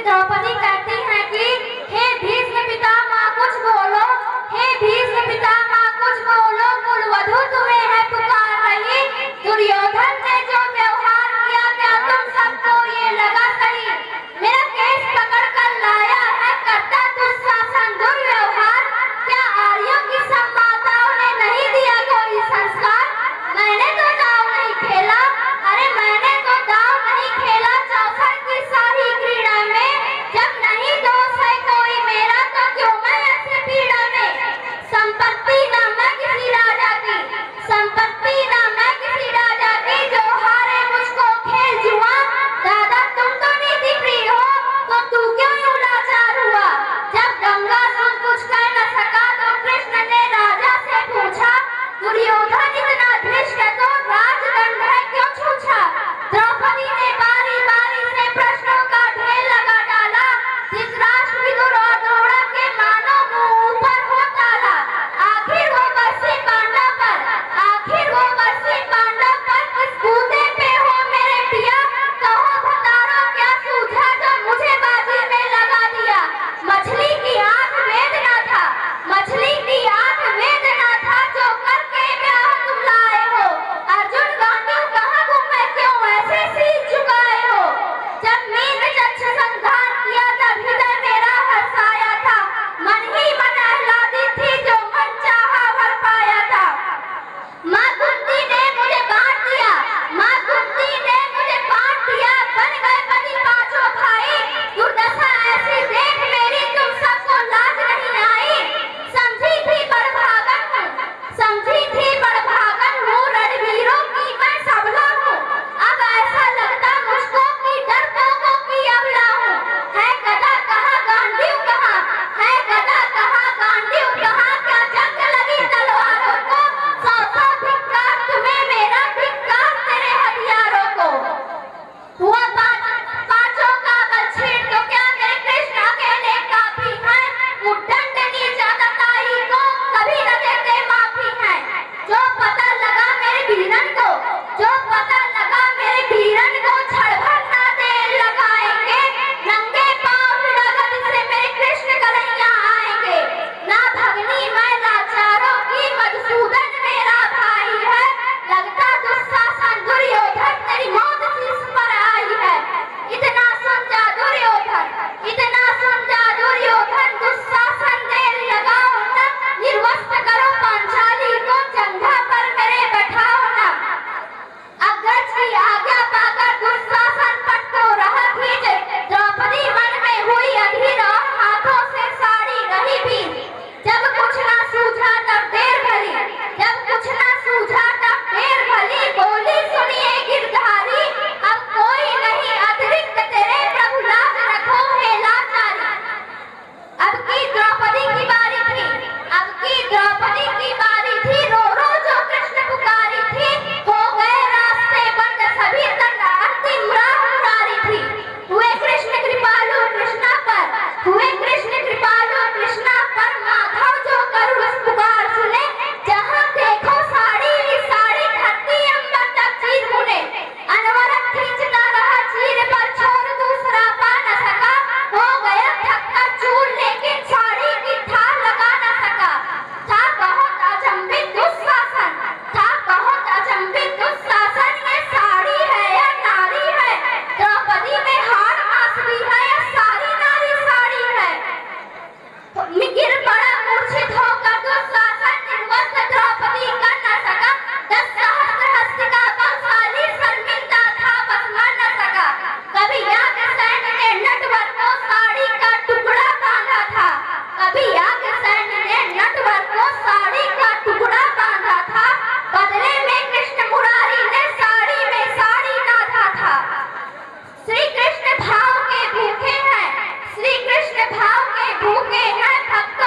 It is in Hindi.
द्रौपदी कहती हैं कि हे भीष्म पितामह कुछ बोलो, हे भीष्म पितामह कुछ बोलो, कुलवधू तुम्हें है पुकार रही। दुर्योधन ने जो व्यवहार किया क्या तुम सबको ये लगा सही? मेरा केस पकड़ कर लाया है करता दुशासन दुर्व्यवहार। क्या आर्यों की संवादाओं ने नहीं दिया कोई संस्कार? मैंने तो दाव नहीं खेला, अरे मैंने तो दाव नहीं खेला चौसर की सारी क्रीड़ा में। जब नहीं दोष है कोई मेरा तो क्यों मैं ऐसी पीड़ा में? संपत्ति ना मैं किसी राजा की, संपत्ति ना मैं किसी राजा की, जो हारे मुझको खेल जुआ। दादा तुम तो नीति प्रिय हो तो तू क्यों यूं लाचार हुआ? जब गंगा सुन कुछ कह न सका तो कृष्ण ने राजा से पूछा, दुर्योधन इतना धृष्ट है तो राजदंड है क्यों छूछा? द्रौपदी ने बारी बारी से प्रश्नों का ढेर लगा डाला। धृतराष्ट्र विदुर और द्रोण के मानो मुंह ऊपर हो ताला। आखिर वो बरसे पांडव पर, आखिर वो बरसे पांडव पर, किस बूते पे हो मेरे पिया? कहो भतारो क्या सूझा जो मुझे बाजी में लगा दिया? मछली की आंख वेदना था, मछली की आंख वेदना था, जो करके ब्याह तुम लाए हो। अर्जुन गांडू कहाँ गुम है क्यों ऐसे सिर झुकाए हो? जब मीन चक्ष संघार किया तब हृदय मेरा हर्षाया था। मन ही मन आह्लादी थी जो मन चाहा वर पाया था। माँ कुंती ने मुझे बांट दिया, माँ कुंती ने मुझे बांट दिया, बन गए पति पांचों भाई। दुर्दशा ऐसी देख मेरी तुम सबको लाज नहीं आई। समझी थी बड़भागन हूँ, समझी थी बड़भागन हूँ, रणवीरों की मैं सबला हूँ। अब ऐसा लगता मुझको कि डरपोकों की अबला हूँ। है गदा कहाँ गांडीव कहाँ, है गदा कहाँ गांडीव कहाँ? क्या जंग लगी तलवारों को? सौ सौ धिक्कार तुम्हें मेरा, धिक्कार तेरे हथियारों को। हुआ पांचों का बल छीन तो क्या मेरे कृष्ण अकेले काफी हैं? उद्दंड नीचा दताई को कभी न देते माफी है। जो पता लगा मेरे वीरन को, जो पता लगा मेरे वीरन को, छड़ भर ना देर लगाएंगे। नंगे पांव लगन से मेरे कृष्ण कन्हैया आएंगे। ना भगनी मैं लाचारों की, मधुसूदन मेरा भाई है। लगता दुशासन दुर्योधन तेरी मौत शीश पर आई है। इतना सुन जा दुर्योधन, इतना सुन जा दुर्योधन, दुशासन देर लगाओ न, निर्वस्त्र करो पांचाली को, जंघा पर मेरे बैठाओ न। अग्रज की आज्ञा पाकर दुशासन पट को रहा भीज। द्रौपदी मन में हुई अधीर और हाथों से साड़ी रही भीज। जब कुछ ना सूझा तब देर भली, जब कुछ ना सूझा तब देर भली, बोली सुनिए गिरधारी, अब कोई नहीं अतिरिक्त तेरे, प्रभु लाज रखो हे लाचारी। अब की द्रौपदी की बारी थी, अब की द्रौपदी की बारी थी, रो रो जो कृष्ण पुकारी थी। हो गए रास्ते बंद सभी तक अंतिम राह मुरारी थी। हुए कृष्ण कृपालु कृष्णा पर, हुए कृष्ण कृपालु कृष्णा पर, माधव जो करुण पुकार सुने। जहाँ देखो साड़ी ही साड़ी, धरती अंबर तक चीर मुने। अनवरत खींचता रहा चीर पर, छोर दूसरा पा न सका। हो गया थक्का चूर लेकिन साड़ी की थाह लगा न सका। था बहुत अचंभित दुशासन, था बहुत अचंभित दुशासन, ये साड़ी है या नारी है? द्रौपदी में हार मास भी है या सारी नारी साड़ी है? गिर पड़ा मूर्छित होकर दुशासन, निर्वस्त्र द्रौपदी कर न सका। 10 सहस्त्र हस्तिका बलशाली, शर्मिंदा था बस मर न सका। कभी याज्ञसेन ने नटवर को साड़ी का टुकड़ा बांधा था, कभी याज्ञसेन ने नटवर को साड़ी का टुकड़ा बांधा था। बदले में कृष्ण मुरारी ने साड़ी में साड़ी नाथा था। श्री कृष्ण भाव के भूखे हैं, श्री कृष्ण भाव के भूखे हैं, भक्तों